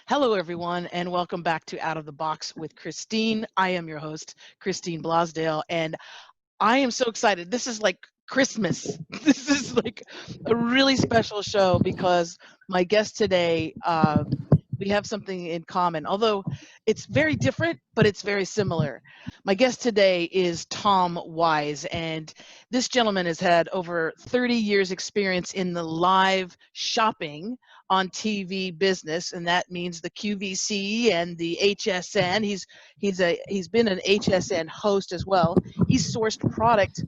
Hello, everyone, and welcome back to Out of the Box with Christine. I am your host, Christine Blosdale, and I am so excited. This is like Christmas. This is like a really special show because my guest today, we have something in common, although it's very different, but it's very similar. My guest today is Tom Wise, and this gentleman has had over 30 years experience in the live shopping on TV business, and that means the QVC and the HSN. He's been an HSN host as well. He's sourced product,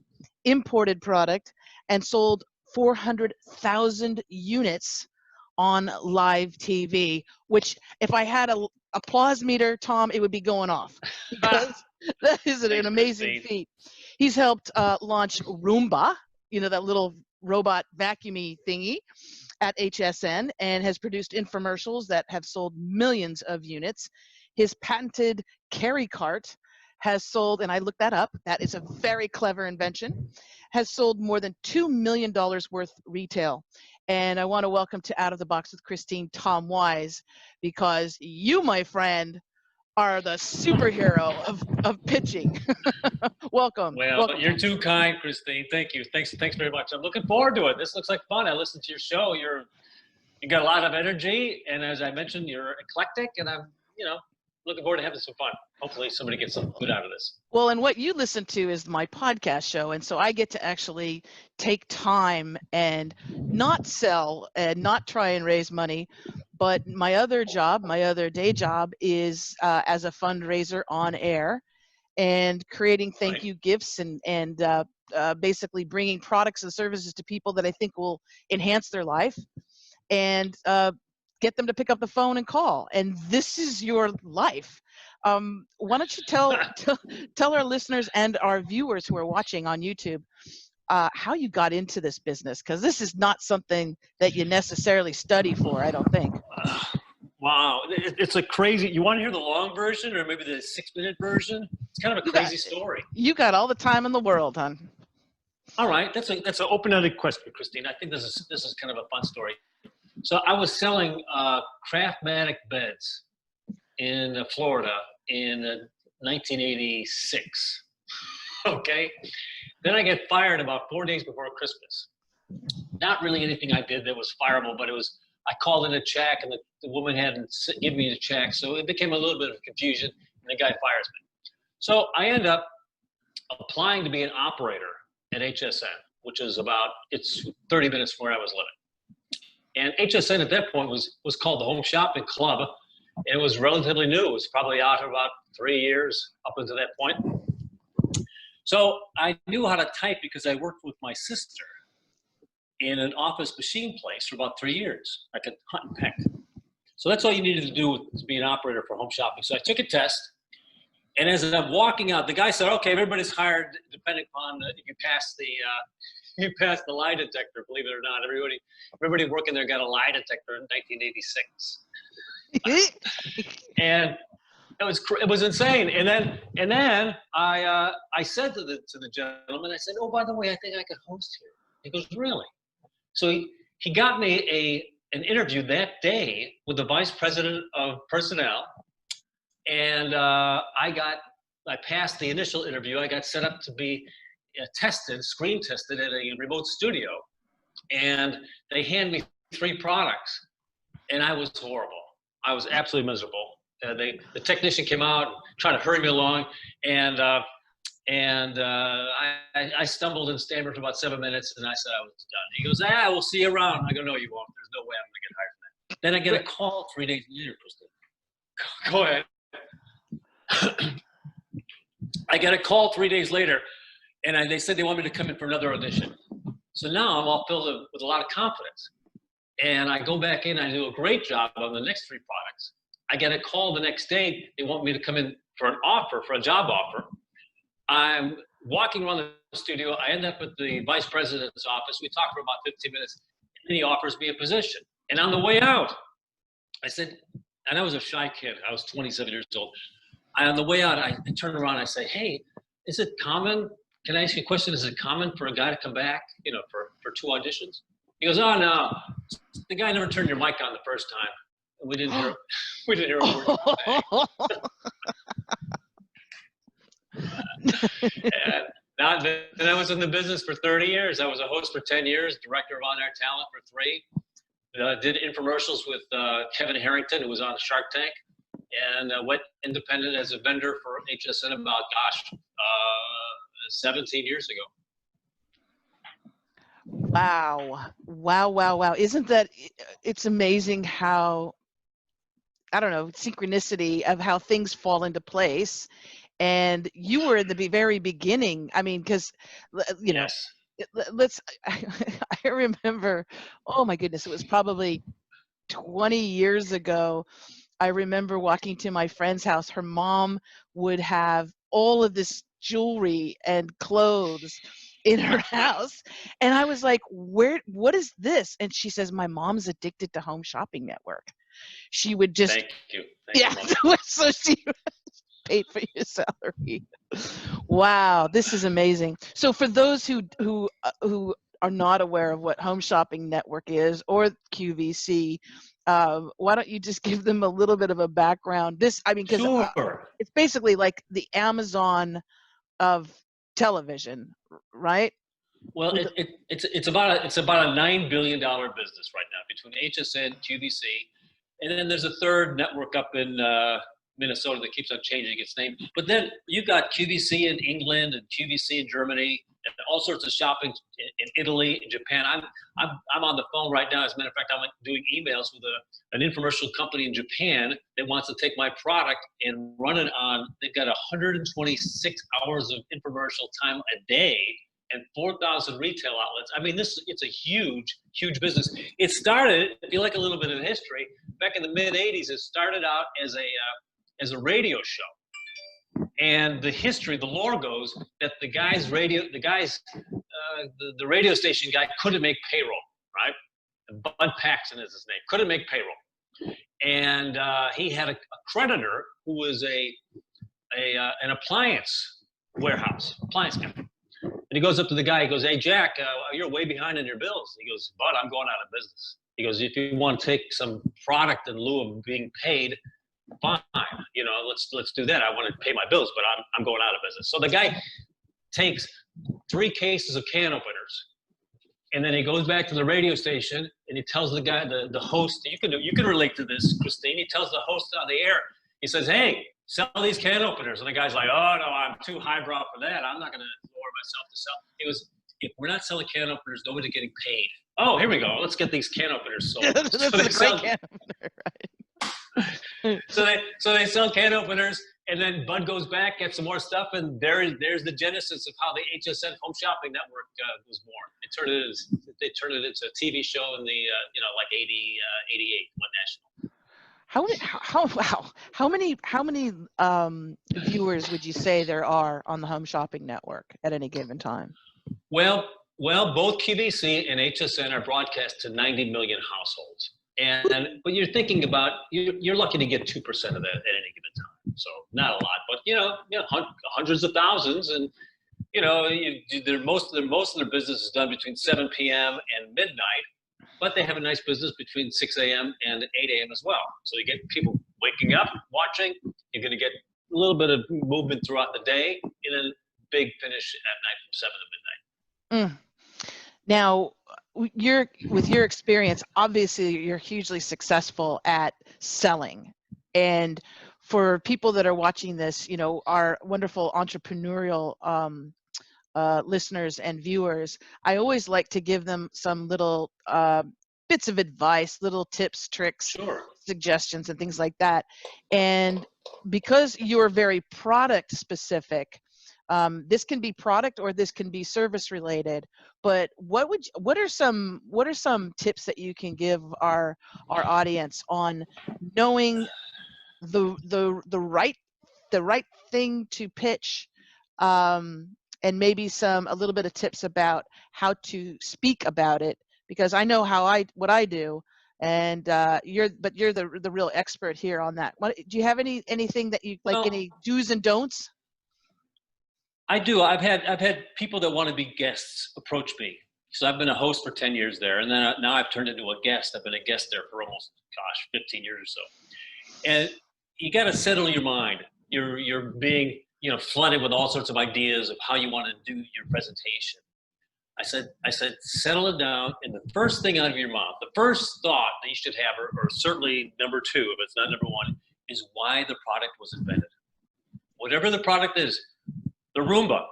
imported product, and sold 400,000 units on live TV, which if I had a applause meter, Tom, it would be going off because that is an amazing feat. He's helped launch Roomba, that little robot vacuumy thingy, at HSN, and has produced infomercials that have sold millions of units. His patented carry cart has sold, and I looked that up, that is a very clever invention, has sold more than $2 million worth retail. And I want to welcome to Out of the Box with Christine, Tom Wise, because you, my friend, are the superhero of pitching. Welcome. Well, you're too kind, Christine. Thank you. Thanks very much. I'm looking forward to it. This looks like fun. I listened to your show. You got a lot of energy, and as I mentioned, you're eclectic, and I'm, looking forward to having some fun. Hopefully somebody gets something good out of this. Well, and what you listen to is my podcast show, and so I get to actually take time and not sell and not try and raise money. But my other day job is as a fundraiser on air and creating thank you gifts and basically bringing products and services to people that I think will enhance their life and get them to pick up the phone and call. And this is your life. Why don't you tell our listeners and our viewers who are watching on YouTube how you got into this business, because this is not something that you necessarily study for, I don't think. Wow, it's a crazy. You want to hear the long version or maybe the 6-minute version? It's kind of a crazy story. You got all the time in the world, hon. All right, that's an open-ended question, Christine. I think this is kind of a fun story. So I was selling Craftmatic beds in Florida in 1986. Okay, then I get fired about 4 days before Christmas. Not really anything I did that was fireable, but I called in a check, and the woman hadn't given me the check, so it became a little bit of confusion, and the guy fires me. So I end up applying to be an operator at HSN, which is it's 30 minutes from where I was living. And HSN at that point was called the Home Shopping Club, and it was relatively new. It was probably out for about 3 years up until that point. So I knew how to type because I worked with my sister in an office machine place for about 3 years. I could hunt and peck. So that's all you needed to do to be an operator for home shopping. So I took a test, and as I'm walking out, the guy said, "Okay, everybody's hired, depending upon if you pass the lie detector." Believe it or not, everybody working there got a lie detector in 1986, and it was insane. And then I said to the gentleman, I said, "Oh, by the way, I think I could host here." He goes, "Really?" So he got me an interview that day with the vice president of personnel, and I passed the initial interview. I got set up to be screen tested at a remote studio, and they handed me 3 products, and I was horrible. I was absolutely miserable. The technician came out and tried to hurry me along, and I stumbled and stammered for about 7 minutes, and I said I was done. He goes, "We'll see you around." I go, "No, you won't. There's no way I'm going to get hired for that." Then I get a call 3 days later, Kristen. Go ahead. I get a call 3 days later, and they said they want me to come in for another audition. So now I'm all filled with a lot of confidence. And I go back in, I do a great job on the next 3 products. I get a call the next day, they want me to come in for a job offer. I'm walking around the studio, I end up at the vice president's office. We talk for about 15 minutes, and he offers me a position. And on the way out, I said, and I was a shy kid, I was 27 years old. On the way out, I turn around and I say, "Hey, is it common? Can I ask you a question? Is it common for a guy to come back, for 2 auditions?" He goes, "Oh, no. The guy never turned your mic on the first time. We didn't hear we didn't hear a word he was saying. And then I was in the business for 30 years. I was a host for 10 years, director of on-air talent for 3. Did infomercials with Kevin Harrington, who was on Shark Tank, and went independent as a vendor for HSN about, 17 years ago. Wow. Wow, wow, wow. Isn't that, it's amazing how, I don't know, synchronicity of how things fall into place. And you were in the very beginning. I mean, because, you know, Yes. I remember, oh my goodness, it was probably 20 years ago. I remember walking to my friend's house. Her mom would have all of this jewelry and clothes in her house. And I was like, what is this? And she says, my mom's addicted to Home Shopping Network. She would just, Thank you. Thank you, so she paid for your salary. Wow, this is amazing. So for those who are not aware of what Home Shopping Network is, or QVC, why don't you just give them a little bit of a background? This, I mean, because Sure. it's basically like the Amazon of television, right? Well, it's about a $9 billion business right now between HSN, QVC, and then there's a third network up in Minnesota that keeps on changing its name. But then you've got QVC in England and QVC in Germany and all sorts of shopping in Italy and Japan. I'm on the phone right now. As a matter of fact, I'm doing emails with an infomercial company in Japan that wants to take my product and run it on. They've got 126 hours of infomercial time a day and 4,000 retail outlets. I mean, it's a huge, huge business. It started, if you like a little bit of history, back in the mid-'80s. It started out as a radio show, and the lore goes that the radio station guy couldn't make payroll, right? Bud Paxton is his name. Couldn't make payroll, and he had a creditor who was an appliance company. And he goes up to the guy. He goes, "Hey, Jack, you're way behind on your bills." He goes, "Bud, I'm going out of business." He goes, "If you want to take some product in lieu of being paid, fine. You know, let's do that. I want to pay my bills, but I'm going out of business." So the guy takes 3 cases of can openers, and then he goes back to the radio station and he tells the guy, the host. You can relate to this, Christine. He tells the host on the air. He says, "Hey, sell these can openers." And the guy's like, "Oh no, I'm too highbrow for that. I'm not going to lower myself to sell." He goes, "If we're not selling can openers, nobody's getting paid." Oh, here we go. Let's get these can openers sold. This is a great can opener, right? So they sell can openers, and then Bud goes back, gets some more stuff, and there's the genesis of how the HSN Home Shopping Network was born. They turned it into a TV show in the like 88 went national. How many viewers would you say there are on the Home Shopping Network at any given time? Well, both QVC and HSN are broadcast to 90 million households. But you're thinking about, you're lucky to get 2% of that at any given time. So not a lot, but hundreds of thousands. And most of their business is done between 7 p.m. and midnight, but they have a nice business between 6 a.m. and 8 a.m. as well. So you get people waking up, watching. You're going to get a little bit of movement throughout the day, and then big finish at night from 7 to midnight. Now, with your experience, obviously you're hugely successful at selling. And for people that are watching this, our wonderful entrepreneurial listeners and viewers, I always like to give them some little bits of advice, little tips, tricks, Sure, suggestions, and things like that. And because you're very product specific, this can be product or this can be service related, but what are some tips that you can give our audience on knowing the right thing to pitch, and maybe a little bit of tips about how to speak about it, because I know what I do, and you're the real expert here on that. Do you have anything that you like, any do's and don'ts? I do. I've had people that want to be guests approach me, So I've been a host for 10 years there, and then now I've turned into a guest. I've been a guest there for almost, 15 years or so. And you got to settle your mind. You're being, flooded with all sorts of ideas of how you want to do your presentation. I said, settle it down, and the first thing out of your mouth, the first thought that you should have, or certainly number two, if it's not number one, is why the product was invented. Whatever the product is, the Roomba,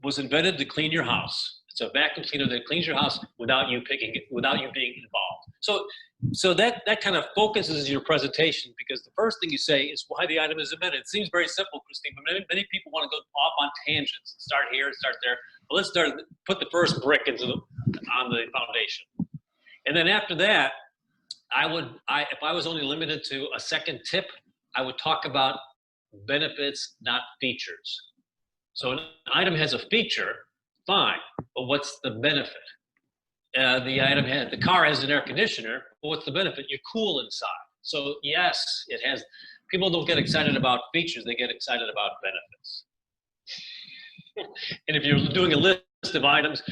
was invented to clean your house. It's a vacuum cleaner that cleans your house without you being involved. So that kind of focuses your presentation, because the first thing you say is why the item is invented. It seems very simple, Christine, but many people want to go off on tangents and start here and start there. Well, let's put the first brick on the foundation. And then after that, if I was only limited to a second tip, I would talk about benefits, not features. So an item has a feature, fine, but what's the benefit? The car has an air conditioner, but what's the benefit? You're cool inside. So yes, people don't get excited about features, they get excited about benefits. And if you're doing a list of items,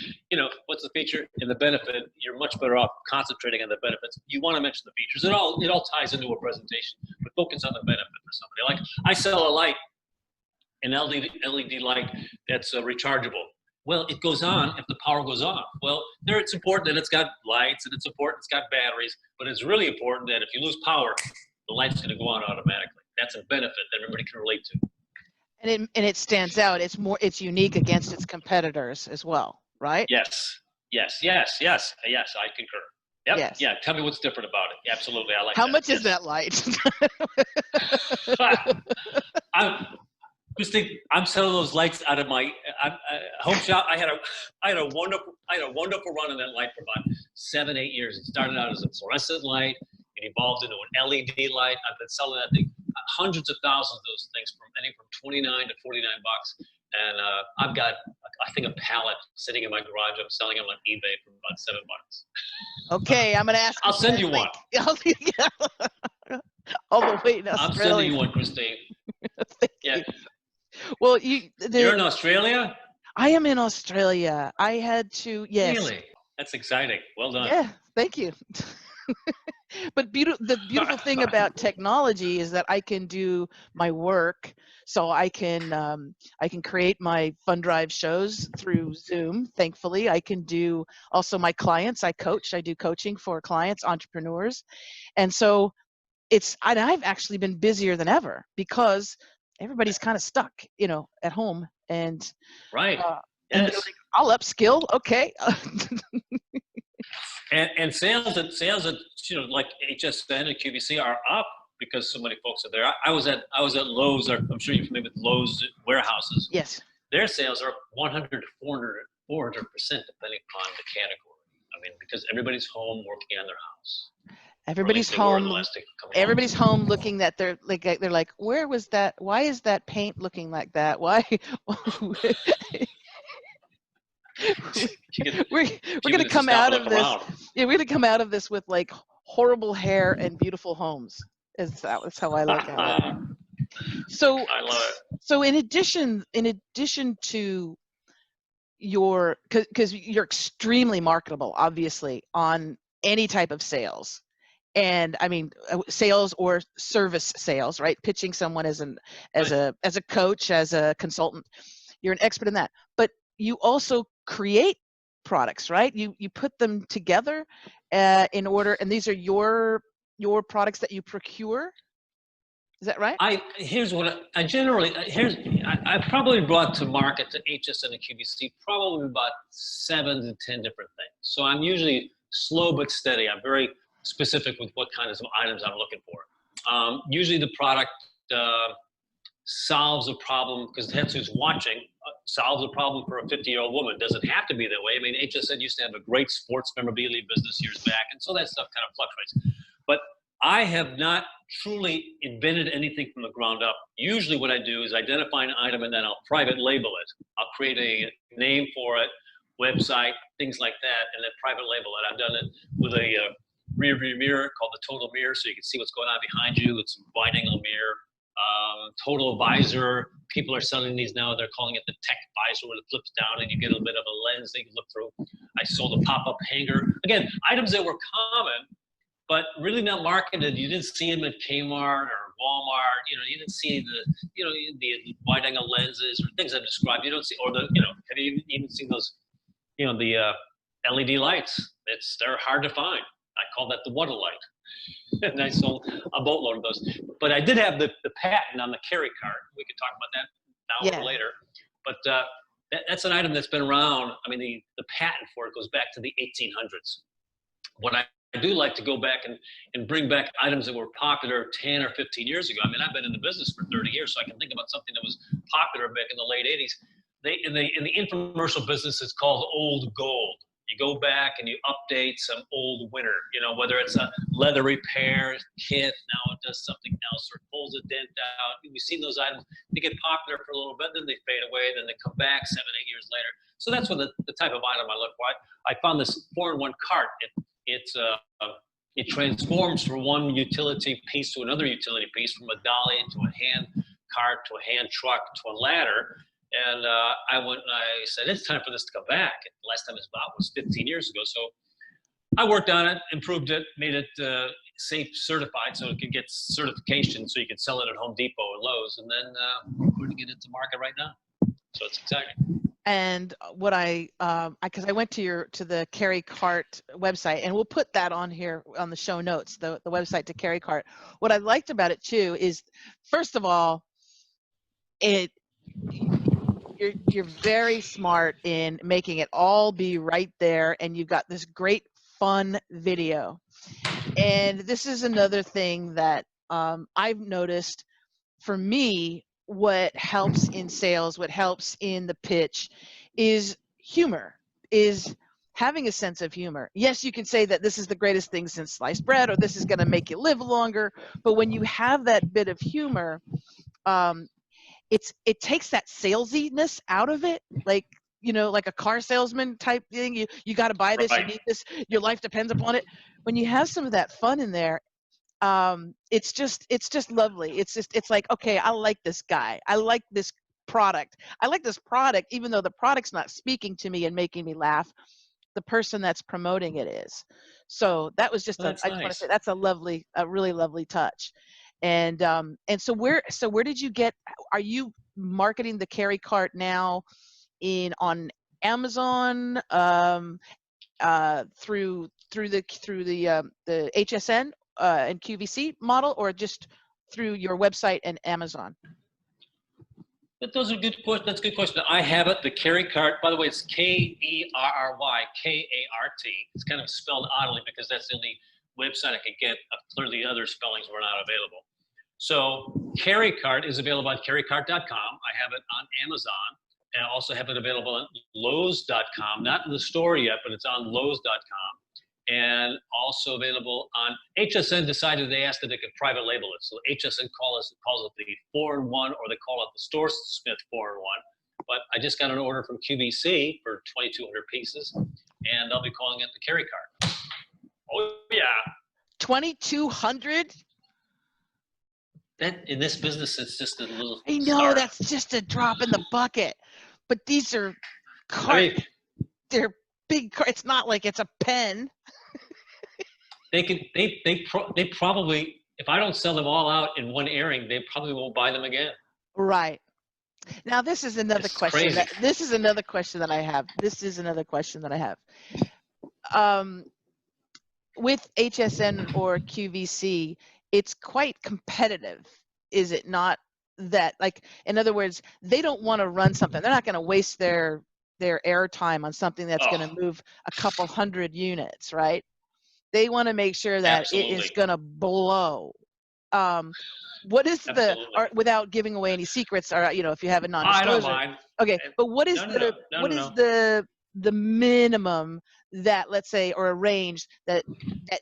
what's the feature and the benefit, you're much better off concentrating on the benefits. You want to mention the features. It all ties into a presentation, but focus on the benefit for somebody. Like I sell a light, an LED light that's rechargeable. Well, it goes on if the power goes off. Well, it's important that it's got lights, and it's important it's got batteries, but it's really important that if you lose power, the light's going to go on automatically. That's a benefit that everybody can relate to. And it stands out. It's unique against its competitors as well, right? Yes, I concur. Yep. Yes. Yeah, tell me what's different about it. Absolutely, I like that. How much is that light? I'm selling those lights out of my home shop. I had a wonderful run on that light for about 7-8 years. It started out as a fluorescent light. It evolved into an LED light. I've been selling that thing, hundreds of thousands of those things, from $29 to $49. And I've got, I think, a pallet sitting in my garage. I'm selling them on eBay for about $7. Okay, I'm gonna ask. I'll send you one. All the way in Australia. I'm sending you one, Christine. Yeah. You. Well, you're in Australia? I am in Australia. I had to, yes. Really? That's exciting. Well done. Yeah, thank you. But the beautiful thing about technology is that I can do my work. So I can create my fund drive shows through Zoom. Thankfully, I can do also my clients. I do coaching for clients, entrepreneurs, and so I've actually been busier than ever because everybody's kind of stuck, at home. And right. And they're like, I'll upskill. Okay. and sales at like HSN and QVC are up because so many folks are there. I was at Lowe's. I'm sure you're familiar with Lowe's warehouses. Yes. Their sales are up 100 to 400% depending upon the category. I mean, because everybody's home working on their house. Everybody's home looking at they're like, where was that? Why is that paint looking like that? Why? we're going to come out of this. Yeah, we're going to come out of this with like horrible hair and beautiful homes. That's how I look at it. So I love it. So in addition to because you're extremely marketable, obviously, on any type of sales. And I mean, sales or service sales, right? Pitching someone as a coach, as a consultant, you're an expert in that. But you also create products, right? You put them together in order, and these are your products that you procure. Is that right? I probably brought to market to HSN and QVC probably about 7 to 10 different things. So I'm usually slow but steady. I'm very specific with what kinds of items I'm looking for. Usually the product solves a problem, because that's who's watching, solves a problem for a 50-year-old woman. Doesn't have to be that way. I mean, HSN used to have a great sports memorabilia business years back, and so that stuff kind of fluctuates. But I have not truly invented anything from the ground up. Usually what I do is identify an item and then I'll private label it. I'll create a name for it, website, things like that, and then private label it. I've done it with a rear view mirror called the Total Mirror, so you can see what's going on behind you. It's a wide angle mirror. Total Visor, people are selling these now. They're calling it the Tech Visor, where it flips down and you get a bit of a lens that you can look through. I sold a pop-up hanger. Again, items that were common, but really not marketed. You didn't see them at Kmart or Walmart. You didn't see the wide-angle lenses or things I've described. You don't see, or have you even seen those, the LED lights? They're hard to find. I call that the water light. And I sold a boatload of those. But I did have the patent on the carry cart. We could talk about that now or later. But that's an item that's been around. I mean, the patent for it goes back to the 1800s. What I do like to go back and bring back items that were popular 10 or 15 years ago. I mean, I've been in the business for 30 years, so I can think about something that was popular back in the late 80s. In the infomercial business, it's called old gold. You go back and you update some old winner, whether it's a leather repair kit, now it does something else, or pulls a dent out. We've seen those items. They get popular for a little bit, then they fade away, then they come back 7, 8 years later. So that's what the type of item I look for. I found this 4-in-1 cart. It transforms from one utility piece to another utility piece, from a dolly to a hand cart to a hand truck to a ladder. And I went and I said, it's time for this to come back. And the last time it was 15 years ago. So I worked on it, improved it, made it safe certified so it could get certification so you could sell it at Home Depot or Lowe's. And then we're putting it into market right now. So it's exciting. And what because I went to the Carry Cart website, and we'll put that on here on the show notes, the website to Carry Cart. What I liked about it too is, first of all, you're very smart in making it all be right there, and you've got this great fun video. And this is another thing that I've noticed for me. What helps in sales, what helps in the pitch is humor, is having a sense of humor. Yes, you can say that this is the greatest thing since sliced bread, or this is going to make you live longer. But when you have that bit of humor, it takes that salesiness out of it. Like a car salesman type thing. You got to buy this, you need this, your life depends upon it. When you have some of that fun in there, it's just lovely. It's like, okay, I like this guy. I like this product. I like this product, even though the product's not speaking to me and making me laugh. The person that's promoting it is. So that was just I just want to say that's a really lovely touch. And so where did you get? Are you marketing the Carry Cart now on Amazon, through the HSN and QVC model, or just through your website and Amazon? But those are good questions. That's a good question. I have it. The Carry Cart, by the way, it's KERRY, KART. It's kind of spelled oddly because that's the only website I could get. Clearly, other spellings were not available. So Carry Cart is available on carrycart.com. I have it on Amazon, and I also have it available on Lowe's.com. Not in the store yet, but it's on Lowe's.com. And also available on HSN. Decided they asked that they could private label it. So HSN calls it the 4-in-1, or they call it the Store Smith 4-in-1. But I just got an order from QVC for 2,200 pieces, and they'll be calling it the Carry Cart. Oh yeah, 2,200. That in this business, it's just a little. I know start. That's just a drop in the bucket, but these are carts. They're big carts. It's not like it's a pen. They probably, if I don't sell them all out in one airing, they probably won't buy them again. Right. Now this is another question. This is another question that I have. With HSN or QVC, it's quite competitive, is it not? That, like, in other words, they don't want to run something. They're not going to waste their airtime on something that's going to move a couple hundred units, right? They want to make sure that Absolutely. It is going to blow. What is without giving away any secrets, or if you have a non-disclosure? I don't mind. Okay, but what is the minimum that, let's say, or a range that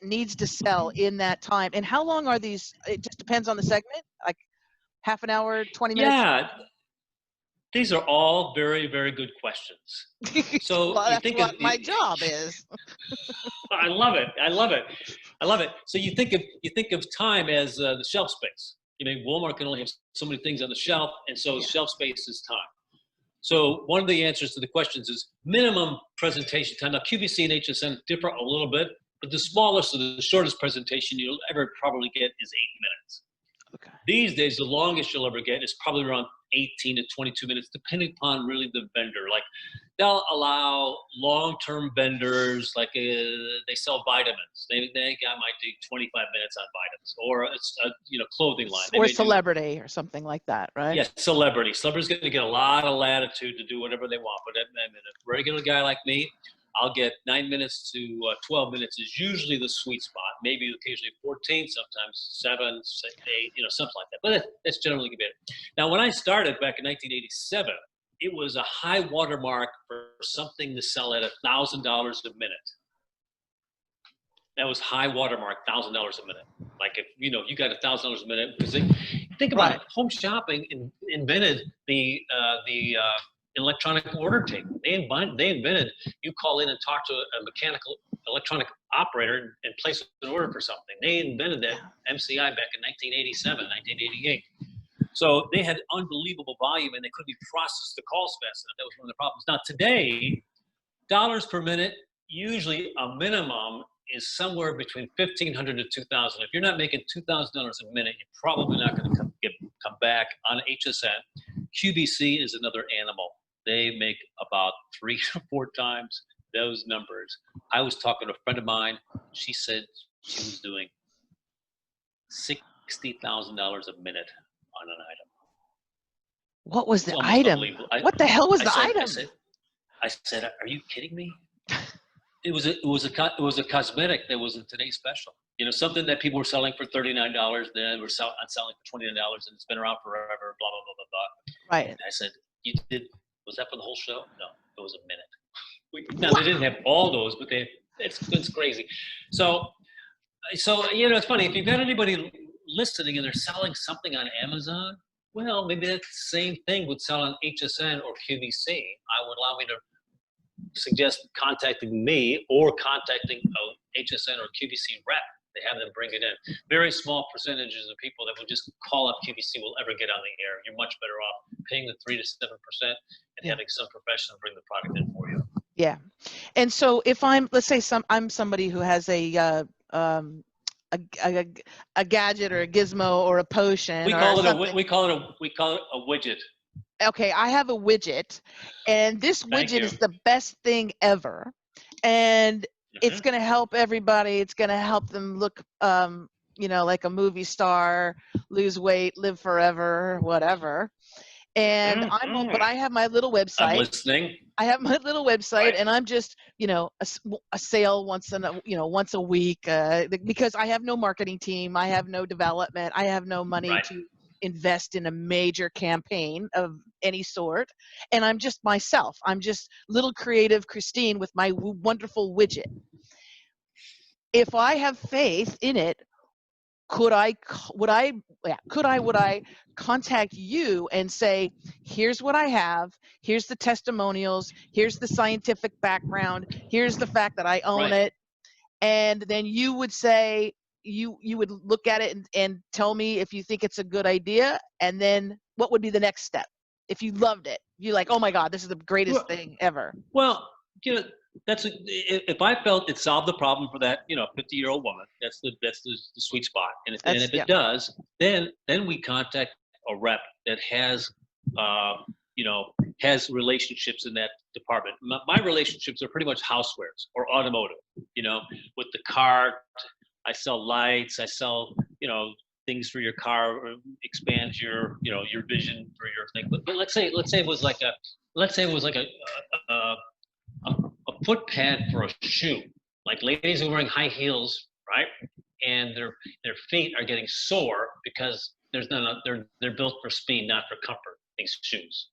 needs to sell in that time? And how long are these? It just depends on the segment, like half an hour, 20 minutes? Yeah, these are all very, very good questions. So well, that's what my job is. I love it. So you think of time as the shelf space. Walmart can only have so many things on the shelf, and so shelf space is time. So one of the answers to the questions is minimum presentation time. Now QVC and HSN differ a little bit, but the smallest or the shortest presentation you'll ever probably get is 8 minutes. Okay. These days, the longest you'll ever get is probably around 18 to 22 minutes, depending upon really the vendor. Like they'll allow long-term vendors, like they sell vitamins. They guy might do 25 minutes on vitamins, or it's a clothing line. Or celebrity or something like that, right? Yes, celebrity. Celebrity's going to get a lot of latitude to do whatever they want. But a regular guy like me, I'll get 9 minutes to 12 minutes is usually the sweet spot. Maybe occasionally 14, sometimes 7, 8, something like that. But that's generally good. Now, when I started back in 1987, it was a high watermark for something to sell at $1,000 a minute. That was high watermark, $1,000 a minute. Like if you got $1,000 a minute, because think about it, home shopping invented the electronic order taking. They invented you call in and talk to a mechanical electronic operator and place an order for something. They invented that MCI back in 1987, 1988. So they had unbelievable volume and they couldn't process the calls fast enough. That was one of the problems. Now today, dollars per minute, usually a minimum is somewhere between $1,500 to $2,000. If you're not making $2,000 a minute, you're probably not going to come back on HSN. QVC is another animal. They make about 3 or 4 times those numbers. I was talking to a friend of mine. She said she was doing $60,000 a minute on an item. What was the item? What the hell was the item? I said, are you kidding me? It was a cosmetic that was in today's special. Something that people were selling for $39, then we're selling for $29, and it's been around forever. Blah blah blah blah blah. Right. And I said, was that for the whole show? No, it was a minute. Now they didn't have all those, but it's crazy. So it's funny if you've got anybody listening and they're selling something on Amazon. Well, maybe that same thing would sell on HSN or QVC. I would allow me to suggest contacting me or contacting a HSN or QVC rep. They have them bring it in. Very small percentages of people that will just call up QVC will ever get on the air. You're much better off paying the 3 to 7% and having some professional bring the product in for you. Yeah, and so if let's say I'm somebody who has a gadget or a gizmo or a potion. We call it a widget. Okay, I have a widget, and this widget is the best thing ever, and it's going to help everybody. It's going to help them look, like a movie star, lose weight, live forever, whatever. And but I have my little website. I'm listening. I have my little website, and I'm just, a sale once a week, because I have no marketing team, I have no development, I have no money to invest in a major campaign of any sort, and I'm just myself. I'm just little creative Christine with my wonderful widget. If I have faith in it, would I contact you and say, here's what I have, here's the testimonials, here's the scientific background, here's the fact that I own it, and then you would say, you would look at it and tell me if you think it's a good idea, and then what would be the next step if you loved it? You're like, oh my God, this is the greatest thing ever. Well, if I felt it solved the problem for that 50-year-old woman, that's the sweet spot. And if it does, then we contact a rep that has has relationships in that department. My relationships are pretty much housewares or automotive. With the car, I sell lights. I sell things for your car, or expands your vision for your thing. But let's say it was like a foot pad for a shoe. Like ladies are wearing high heels, right? And their feet are getting sore because they're built for speed, not for comfort, these shoes.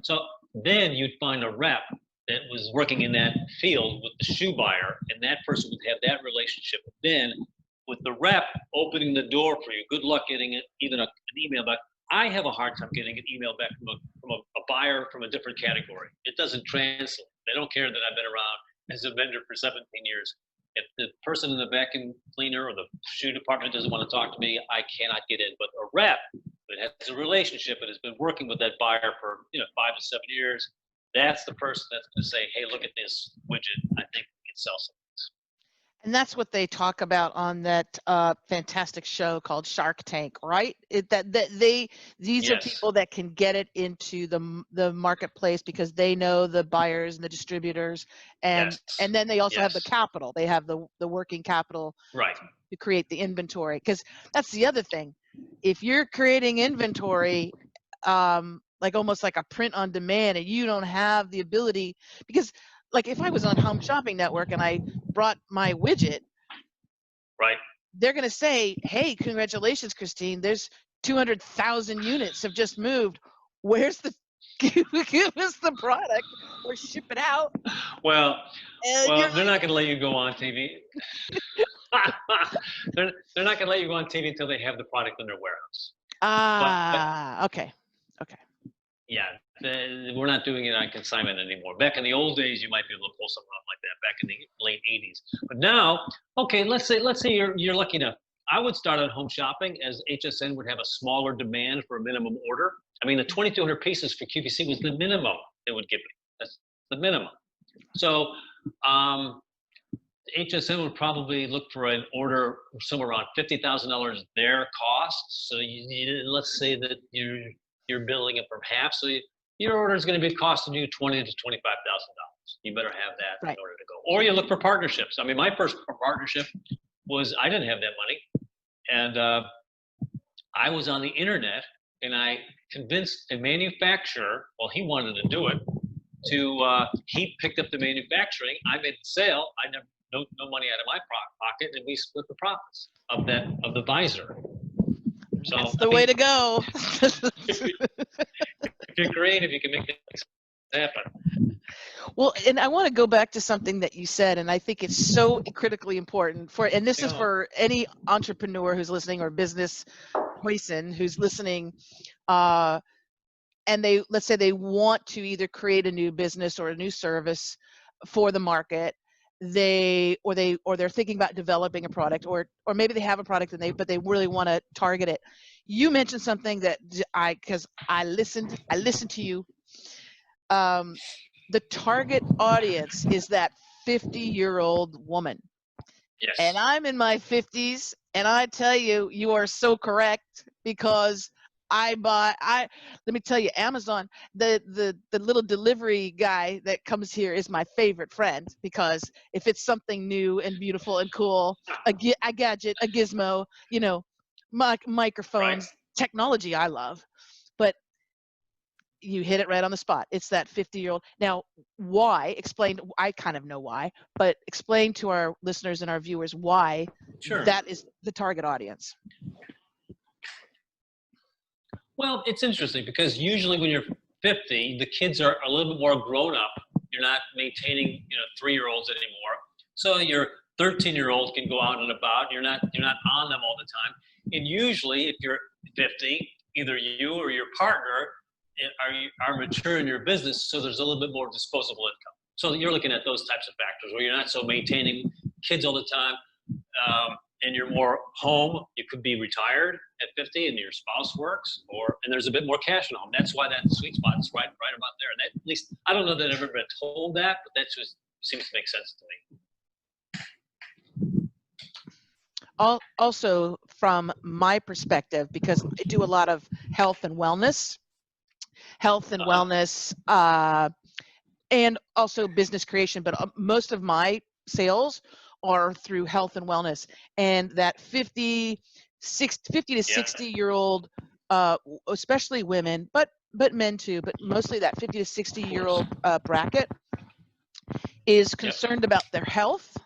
So then you'd find a rep that was working in that field with the shoe buyer, and that person would have that relationship. Then with the rep opening the door for you, good luck getting even an email back. I have a hard time getting an email back from a buyer from a different category. It doesn't translate. They don't care that I've been around as a vendor for 17 years. If the person in the vacuum cleaner or the shoe department doesn't want to talk to me, I cannot get in. But a rep that has a relationship and has been working with that buyer for 5 to 7 years, that's the person that's going to say, hey, look at this widget. I think we can sell some. And that's what they talk about on that fantastic show called Shark Tank, right? These are Yes. people that can get it into the marketplace because they know the buyers and the distributors, and Yes. and then they also have the Yes. capital. They have the working capital Right. to create the inventory. Because that's the other thing. If you're creating inventory, like almost like a print on demand, and you don't have the ability, because like if I was on Home Shopping Network and I brought my widget, Right. they're going to say, hey, congratulations, Christine, there's 200,000 units have just moved. Where's the give us the product or ship it out? Well, they're Like, not going to let you go on TV. they're not going to let you go on TV until they have the product in their warehouse. Okay. Yeah, we're not doing it on consignment anymore. Back in the old days, you might be able to pull something off like that back in the late 80s. But now, okay, let's say you're lucky enough. I would start on Home Shopping, as HSN would have a smaller demand for a minimum order. I mean, the 2,200 pieces for QVC was the minimum they would give me. That's the minimum. So HSN would probably look for an order somewhere around $50,000 their cost. So let's say that you're billing it from half. So your order is going to be costing you $20,000 to $25,000. You better have that in order to go. Or you look for partnerships. I mean, my first partnership was I didn't have that money, and I was on the internet, and I convinced a manufacturer. Well, he wanted to do it. He picked up the manufacturing. I made the sale. I never no money out of my pocket, and we split the profits of the visor. So that's the way to go. If you're creative, you can make things happen. Well, and I want to go back to something that you said, and I think it's so critically important and this is for any entrepreneur who's listening or business person who's listening, and let's say they want to either create a new business or a new service for the market. They're thinking about developing a product, or maybe they have a product but they really want to target it. You mentioned something that because I listened to you. The target audience is that 50-year-old woman. Yes. And I'm in my 50s, and I tell you, you are so correct, because let me tell you, Amazon, the little delivery guy that comes here is my favorite friend, because if it's something new and beautiful and cool, a gadget, a gizmo, microphones, technology I love. But you hit it right on the spot. It's that 50-year-old. Now, why? Explain. I kind of know why, but explain to our listeners and our viewers why that is the target audience. Well, it's interesting because usually when you're 50, the kids are a little bit more grown up. You're not maintaining, 3-year-olds anymore. So your 13-year-old can go out and about. You're not on them all the time. And usually, if you're 50, either you or your partner are mature in your business, so there's a little bit more disposable income. So you're looking at those types of factors where you're not so maintaining kids all the time, and you're more home. You could be retired at 50 and your spouse works, and there's a bit more cash in home. That's why that sweet spot is right about there. And that, at least, I don't know that I've ever been told that, but that just seems to make sense to me. Also, from my perspective, because I do a lot of health and wellness, and also business creation, but most of my sales are through health and wellness. And that 50 to 60-year-old, especially women, but men too, but mostly that 50 to 60-year-old bracket is concerned about their health.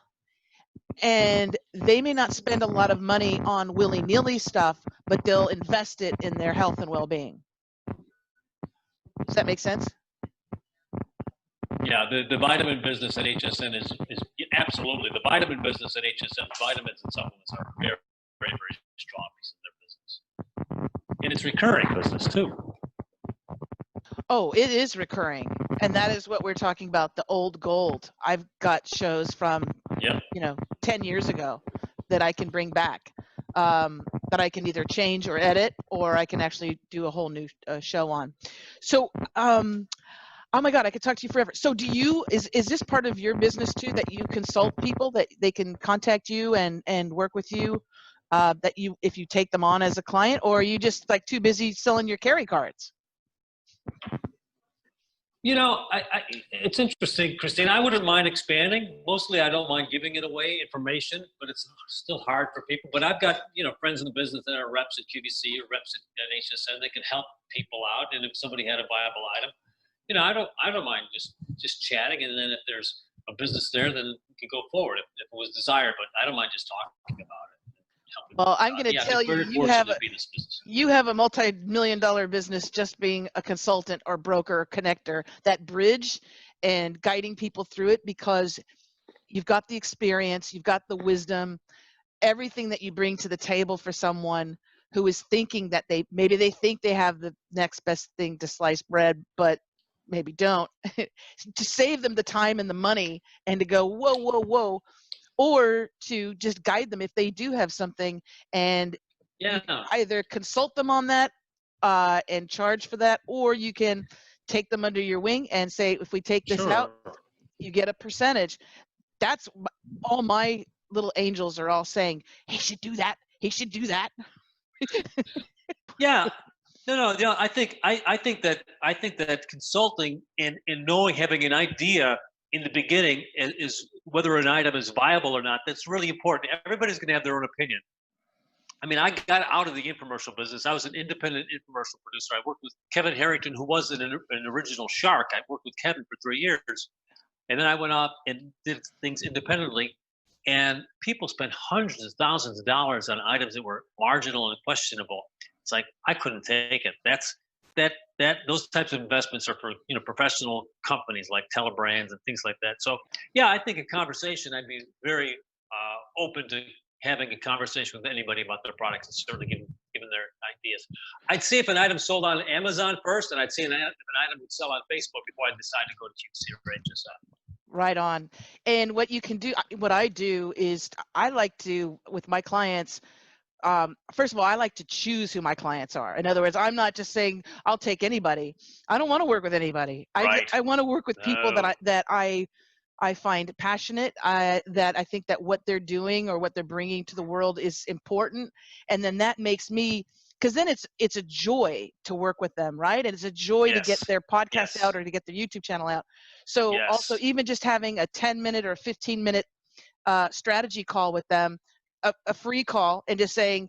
And they may not spend a lot of money on willy-nilly stuff, but they'll invest it in their health and well-being. Does that make sense? Yeah, the vitamin business at HSN is absolutely, the vitamin business at HSN, vitamins and supplements are very, very, very strong piece of their business. And it's recurring business too. Oh, it is recurring. And that is what we're talking about, the old gold. I've got shows from, 10 years ago that I can bring back. that I can either change or edit, or I can actually do a whole new show on. So, oh my God, I could talk to you forever. So is this part of your business too, that you consult people, that they can contact you and work with you, if you take them on as a client, or are you just like too busy selling your carry cards? You know, it's interesting, Christine. I wouldn't mind expanding. Mostly, I don't mind giving it away, information, but it's still hard for people. But I've got, friends in the business that are reps at QVC or reps at HSN. They can help people out. And if somebody had a viable item, I don't mind just chatting. And then if there's a business there, then we could go forward if it was desired. But I don't mind just talking about it. Well, I'm going to tell you, you have a multi-million-dollar business just being a consultant or broker or connector, that bridge and guiding people through it, because you've got the experience, you've got the wisdom, everything that you bring to the table for someone who is thinking that maybe they think they have the next best thing to slice bread, but maybe don't, to save them the time and the money and to go, whoa, whoa, whoa, or to just guide them if they do have something, and you can either consult them on that and charge for that, or you can take them under your wing and say, if we take this out, you get a percentage. That's all my little angels are all saying, he should do that. He should do that. Yeah. No. I think that consulting and knowing, having an idea in the beginning is whether an item is viable or not. That's really important. Everybody's going to have their own opinion. I mean, I got out of the infomercial business. I was an independent infomercial producer. I worked with Kevin Harrington, who was an original shark. I worked with Kevin for 3 years. And then I went off and did things independently. And people spent hundreds of thousands of dollars on items that were marginal and questionable. It's like, I couldn't take it. Those types of investments are for professional companies like Telebrands and things like that. So yeah, I think a conversation, I'd be very open to having a conversation with anybody about their products, and certainly giving their ideas. I'd see if an item sold on Amazon first, and I'd see if an item would sell on Facebook before I decide to go to QVC or HSN. Right on. And what you can do, what I do is, I like to, with my clients, first of all, I like to choose who my clients are. In other words, I'm not just saying I'll take anybody. I don't want to work with anybody. Right. I want to work with people that I find passionate, that I think that what they're doing or what they're bringing to the world is important. And then that makes me, because then it's a joy to work with them, right? And it's a joy to get their podcast out or to get their YouTube channel out. So also, even just having a 10-minute or 15-minute strategy call with them, a free call, and just saying,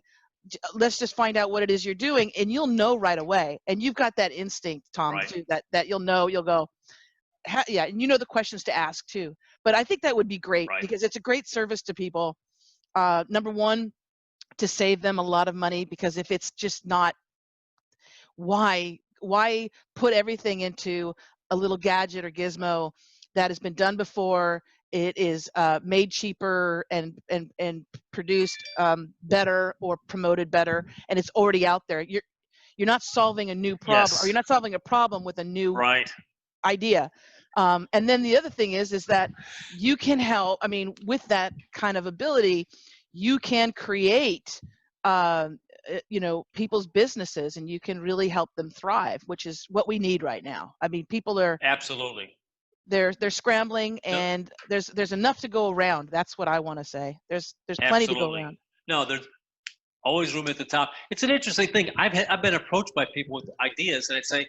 let's just find out what it is you're doing, and you'll know right away. And you've got that instinct, Tom, too, that you'll go, yeah, and you know the questions to ask too. But I think that would be great, because it's a great service to people. Number one, to save them a lot of money, because if it's just not, why put everything into a little gadget or gizmo that has been done before? It is made cheaper and produced better or promoted better, and it's already out there. You're not solving a new problem, or you're not solving a problem with a new idea. And then the other thing is that you can help. I mean, with that kind of ability, you can create people's businesses, and you can really help them thrive, which is what we need right now. I mean, people are absolutely, they're scrambling, and there's enough to go around. That's what I want to say. There's plenty to go around. No, there's always room at the top. It's an interesting thing. I've been approached by people with ideas, and I'd say,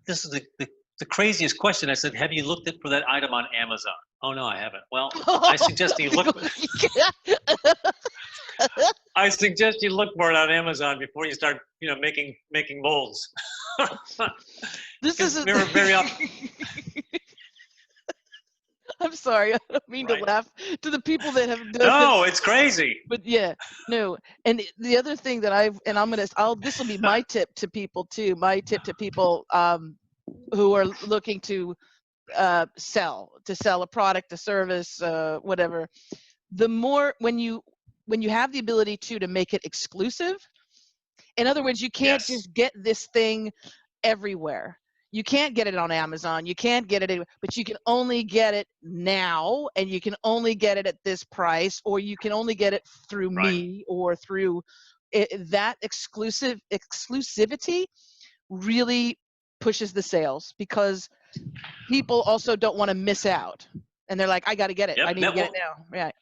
this is the craziest question. I said, have you looked for that item on Amazon? Oh no, I haven't. Well, I suggest you look. I suggest you look for it on Amazon before you start, making molds. This is very often. I'm sorry, I don't mean to laugh to the people that have done No, it's crazy. But yeah, no. And the other thing that this will be my tip to people too. My tip to people who are looking to sell a product, a service, whatever. The more, when you have the ability to make it exclusive. In other words, you can't just get this thing everywhere. You can't get it on Amazon. You can't get it anywhere, but you can only get it now, and you can only get it at this price, or you can only get it through me or through that exclusivity really pushes the sales, because people also don't want to miss out, and they're like, I got to get it. Yep, I need to get it now. Right.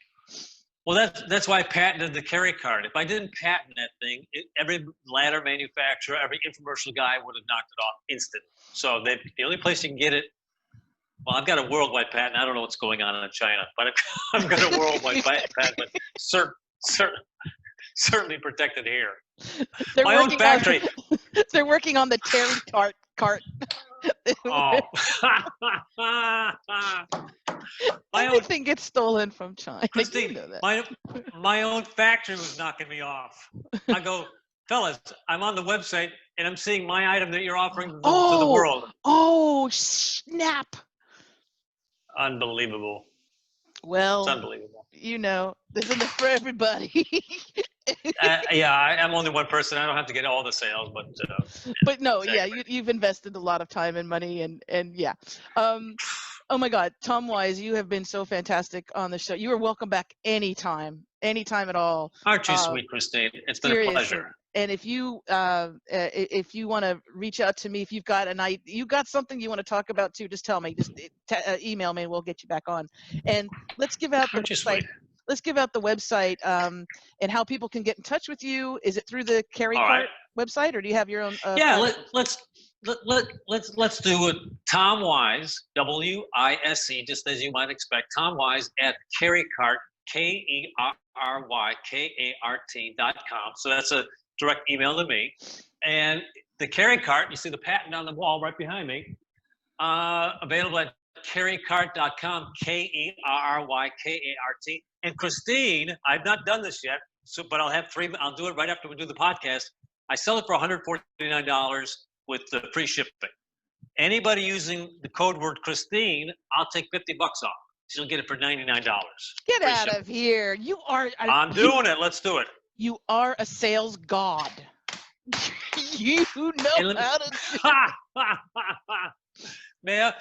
Well, that's why I patented the carry card. If I didn't patent that thing, every ladder manufacturer, every infomercial guy would have knocked it off instantly. So the only place you can get it, well, I've got a worldwide patent. I don't know what's going on in China, but I've got a worldwide patent, but certainly protected here. My own factory. They're working on the Terry cart. Oh. Everything gets stolen from China. Christine, you know that. my own factory was knocking me off. I go, fellas, I'm on the website and I'm seeing my item that you're offering to the world. Oh, snap. Unbelievable. Well, it's unbelievable. You know, there's enough for everybody. Yeah, I'm only one person. I don't have to get all the sales, but no, exactly. Yeah, you've invested a lot of time and money, and yeah. Oh my God, Tom Wise, you have been so fantastic on the show. You are welcome back anytime at all. Aren't you sweet, Christine? It's been seriously. a pleasure. And if you want to reach out to me, if you've got something you want to talk about too, just tell me. Just email me, and we'll get you back on. And let's give out the website. Let's give out the website and how people can get in touch with you. Is it through the Carry Cart website, or do you have your own? Yeah, let's do it. Tom Wise, WISE, just as you might expect. Tom Wise at CarryCart, KERRYKART.com. So that's a direct email to me. And the Carry Cart, you see the patent on the wall right behind me, available at carrycart.com, KERRYKART. And Christine, I've not done this yet, but I'll do it right after we do the podcast. I sell it for $149 with the free shipping. Anybody using the code word Christine, I'll take $50 off. She'll get it for $99. Get out of here. You are. I'm doing it. Let's do it. You are a sales god. You know how to do May I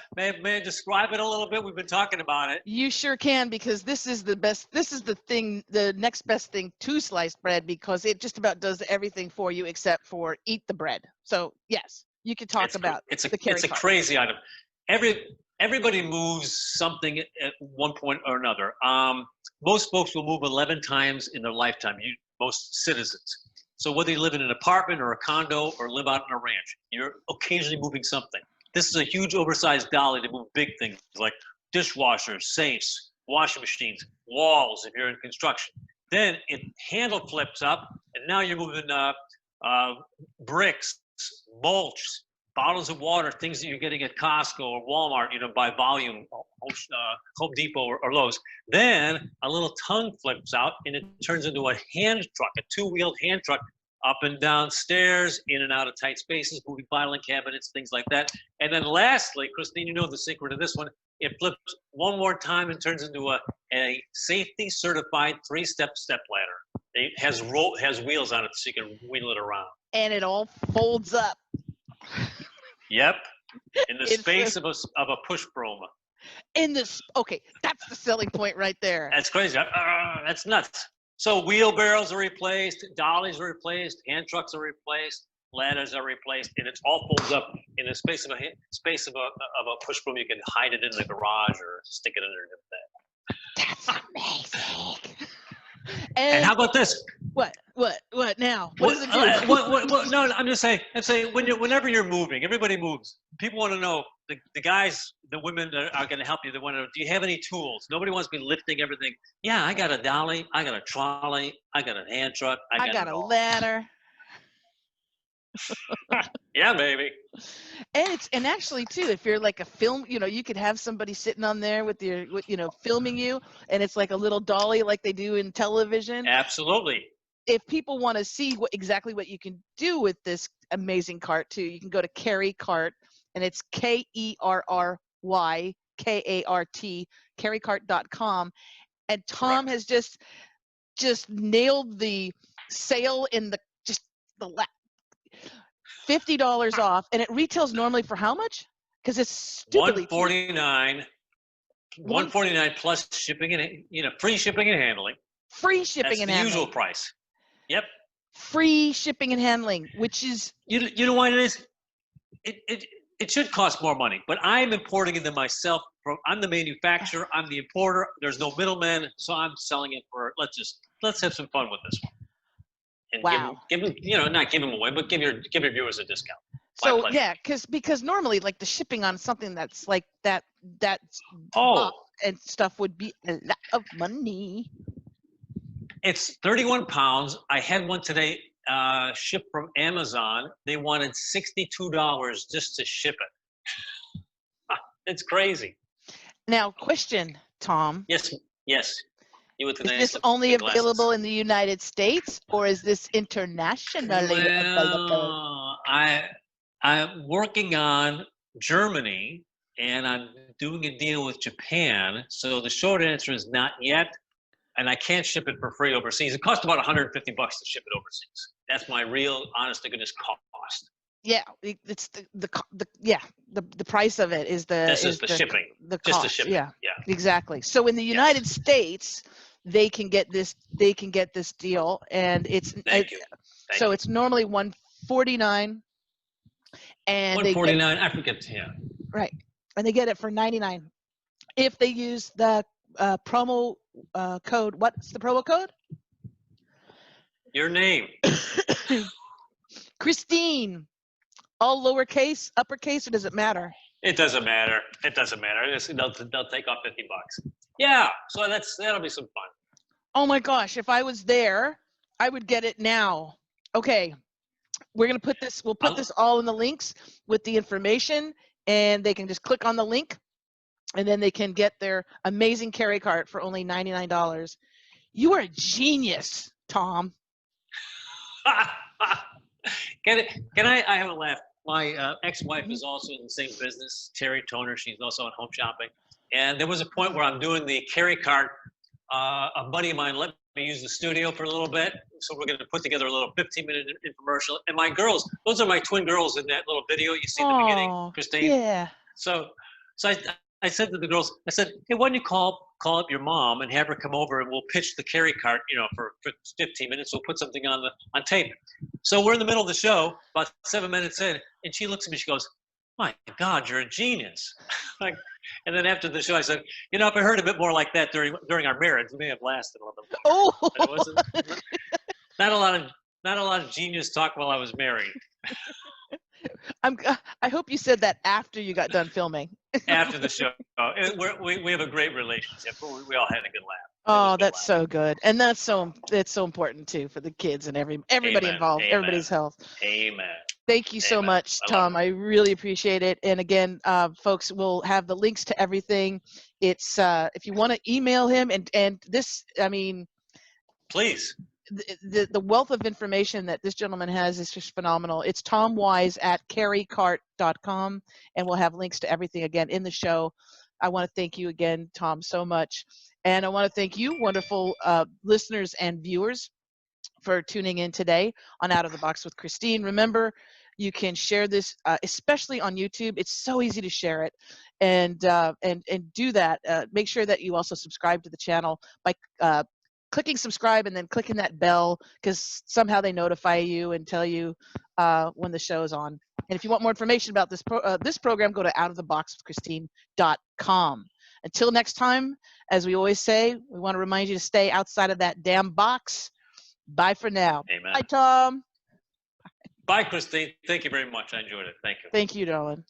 describe it a little bit? We've been talking about it. You sure can, because this is the best. This is the next best thing to sliced bread, because it just about does everything for you except for eat the bread. So yes, you could talk about it's the Carry It's a Cart. crazy item. Everybody moves something at one point or another. Most folks will move 11 times in their lifetime. Most citizens. So whether you live in an apartment or a condo or live out on a ranch, you're occasionally moving something. This is a huge oversized dolly to move big things like dishwashers, safes, washing machines, walls if you're in construction. Then it handle flips up, and now you're moving bricks, mulch, bottles of water, things that you're getting at Costco or Walmart, by volume, Home Depot or Lowe's. Then a little tongue flips out, and it turns into a hand truck, a two-wheeled hand truck, up and down stairs, in and out of tight spaces, moving filing cabinets, things like that. And then lastly, Christine, you know the secret of this one, it flips one more time and turns into a safety certified 3-step ladder. It has wheels on it so you can wheel it around. And it all folds up. Yep. In the space of a push broom. Okay, that's the selling point right there. That's crazy. That's nuts. So wheelbarrows are replaced, dollies are replaced, hand trucks are replaced, ladders are replaced, and it all folds up in the space of a push broom. You can hide it in the garage or stick it under the bed. That's amazing. And how about this? What now? What does it do? No, I'm just saying. Whenever you're moving, everybody moves. People want to know, the guys, the women that are going to help you, they want to know, do you have any tools? Nobody wants to be lifting everything. Yeah, I got a dolly, I got a trolley, I got a hand truck, I got a ladder. Yeah, baby. And actually too, if you're like a film, you could have somebody sitting on there with filming you, and it's like a little dolly like they do in television. Absolutely. If people want to see exactly what you can do with this amazing cart too, you can go to Carry Cart, and it's KERRYKART, carrycart.com. And Tom has just nailed the sale in the $50 off, and it retails normally for how much? Because it's stupidly cheap. $149 plus shipping and free shipping and handling. Free shipping and handling. That's the usual price. Yep. Free shipping and handling, which is you know what it is? It should cost more money, but I'm importing it myself. I'm the manufacturer. I'm the importer. There's no middleman, so I'm selling it for. Let's have some fun with this one. And wow. give them, not give them away, but give your viewers a discount. So yeah, because normally like the shipping on something that's like that's and stuff would be a lot of money. It's 31 pounds. I had one today shipped from Amazon. They wanted $62 just to ship it. It's crazy. Now, question, Tom. Yes. Is this only available in the United States, or is this internationally available? I'm working on Germany, and I'm doing a deal with Japan. So the short answer is not yet. And I can't ship it for free overseas. It costs about $150 to ship it overseas. That's my real, honest to goodness cost. Yeah, it's the price of it is the shipping. The cost. Just the shipping. Yeah, exactly. So in the United States, they can get this deal, and it's so it's normally $149, and $149. I forget. Yeah. Right, and they get it for $99 if they use the promo code. What's the promo code? Your name. Christine. All lowercase, uppercase, or does it matter? It doesn't matter. They'll take off $50. Yeah, so that'll be some fun. Oh my gosh, if I was there, I would get it now. Okay, we'll put this all in the links with the information, and they can just click on the link, and then they can get their amazing carry cart for only $99. You are a genius, Tom. Can I have a laugh? My ex-wife is also in the same business, Terry Toner. She's also in home shopping. And there was a point where I'm doing the carry cart. A buddy of mine let me use the studio for a little bit. So we're going to put together a little 15-minute infomercial. And my girls, those are my twin girls in that little video you see in the beginning, Christine. Yeah. So I said to the girls, hey, why don't you call up your mom and have her come over, and we'll pitch the carry cart, for 15 minutes. We'll put something on tape. So we're in the middle of the show, about 7 minutes in, and she looks at me. She goes, "My God, you're a genius!" And then after the show, I said, if I heard a bit more like that during our marriage, it may have lasted a little bit more. Oh, it wasn't not a lot of genius talk while I was married. I hope you said that after you got done filming. After the show, we have a great relationship. We all had a good laugh. Oh, that's so good, and it's so important too for the kids and everybody involved, everybody's health. Amen. Thank you so much, Tom. I really appreciate it. And again, folks, we'll have the links to everything. It's if you want to email him and this, please. The wealth of information that this gentleman has is just phenomenal. It's tomwise@carrycart.com, and we'll have links to everything again in the show. I want to thank you again, Tom, so much. And I want to thank you, wonderful listeners and viewers, for tuning in today on Out of the Box with Christine. Remember, you can share this, especially on YouTube. It's so easy to share it, and do that. Make sure that you also subscribe to the channel by clicking subscribe and then clicking that bell, because somehow they notify you and tell you when the show is on. And if you want more information about this program, go to outoftheboxwithchristine.com. Until next time, as we always say, we want to remind you to stay outside of that damn box. Bye for now. Amen. Bye, Tom. Bye, Christine. Thank you very much. I enjoyed it. Thank you. Thank you, darling.